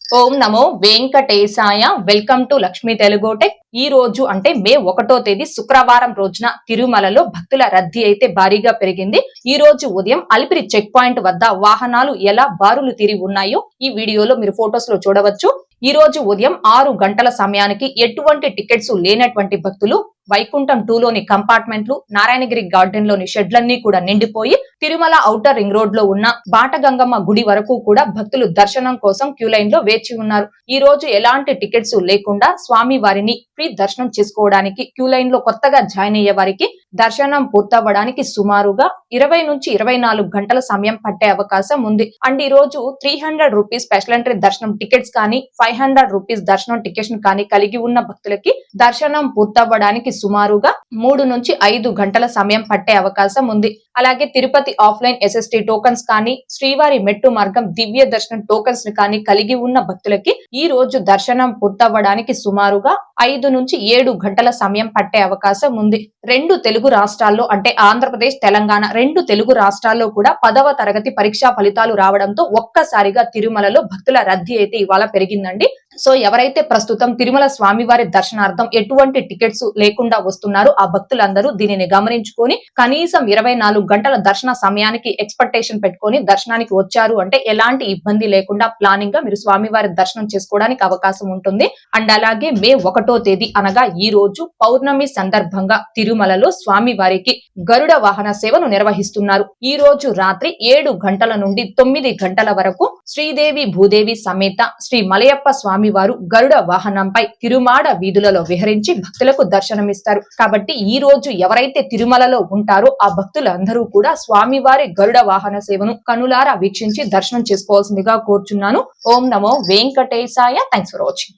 Om Namo Venkatesaya. Welcome to Lakshmi Telugu tech. ఈ రోజు అంటే మే 1వ తేదీ శుక్రవారం రోజున తిరుమలలో భక్తుల రద్దీ అయితే భారీగా పెరిగింది. ఈ రోజు ఉదయం అలిపిరి చెక్ పాయింట్ వద్ద వాహనాలు ఎలా బారులు తీరి ఉన్నాయో ఈ వీడియోలో మీరు ఫొటోస్ లో చూడవచ్చు. ఈ రోజు ఉదయం 6 గంటల సమయానికి ఎటువంటి టికెట్స్ లేనటువంటి భక్తులు వైకుంఠం 2 లోని కంపార్ట్మెంట్లు, నారాయణగిరి గార్డెన్ లోని షెడ్లన్నీ కూడా నిండిపోయి తిరుమల ఔటర్ రింగ్ రోడ్ లో ఉన్న బాటగంగమ్మ గుడి వరకు కూడా భక్తులు దర్శనం కోసం క్యూ లైన్ లో వేచి ఉన్నారు. ఈ రోజు ఎలాంటి టికెట్స్ లేకుండా స్వామి వారిని ఫ్రీ దర్శనం చేసుకోవడానికి క్యూ లైన్ లో కొత్తగా జాయిన్ అయ్యే వారికి దర్శనం పూర్తవ్వడానికి సుమారుగా 20 నుంచి 24 గంటల సమయం పట్టే అవకాశం ఉంది. అండ్ ఈ రోజు 300 రూపీస్ స్పెషల్ ఎంట్రీ దర్శనం టికెట్స్ కానీ 500 రూపీస్ దర్శనం టికెట్స్ కానీ కలిగి ఉన్న భక్తులకి దర్శనం పూర్తవ్వడానికి సుమారుగా 3 నుంచి 5 గంటల సమయం పట్టే అవకాశం ఉంది. అలాగే తిరుపతి ఆఫ్లైన్ SST టోకన్స్ కానీ శ్రీవారి మెట్టు మార్గం దివ్య దర్శనం టోకన్స్ కానీ కలిగి ఉన్న భక్తులకి ఈ రోజు దర్శనం పూర్తవ్వడానికి సుమారుగా 5 నుంచి 7 గంటల సమయం పట్టే అవకాశం ఉంది. రెండు తెలుగు రాష్ట్రాల్లో అంటే ఆంధ్రప్రదేశ్, తెలంగాణ రెండు తెలుగు రాష్ట్రాల్లో కూడా 10వ తరగతి పరీక్షా ఫలితాలు రావడంతో ఒక్కసారిగా తిరుమలలో భక్తుల రద్దీ అయితే ఇవాళ పెరిగిందండి. సో ఎవరైతే ప్రస్తుతం తిరుమల స్వామివారి దర్శనార్థం ఎటువంటి టికెట్స్ లేకుండా వస్తున్నారో ఆ భక్తులందరూ దీనిని గమనించుకొని కనీసం 24 గంటల దర్శన సమయానికి ఎక్స్పెక్టేషన్ పెట్టుకొని దర్శనానికి వచ్చారు అంటే ఎలాంటి ఇబ్బంది లేకుండా ప్లానింగ్ గా మీరు స్వామివారి దర్శనం చేసుకోవడానికి అవకాశం ఉంటుంది. అండ్ అలాగే మే 1వ తేదీ అనగా ఈ రోజు పౌర్ణమి సందర్భంగా తిరుమలలో స్వామివారికి గరుడ వాహన సేవను నిర్వహిస్తున్నారు. ఈ రోజు రాత్రి 7 గంటల నుండి 9 గంటల వరకు శ్రీదేవి భూదేవి సమేత శ్రీ మలయప్ప స్వామి వారు గరుడ వాహనంపై తిరుమాడ వీధులలో విహరించి భక్తులకు దర్శనమిస్తారు. కాబట్టి ఈ రోజు ఎవరైతే తిరుమలలో ఉంటారో ఆ భక్తులందరూ కూడా స్వామివారి గరుడ వాహన సేవను కనులారా వీక్షించి దర్శనం చేసుకోవాల్సిందిగా కోరుచున్నాను. ఓం నమో వెంకటేశాయ. Thanks for watching.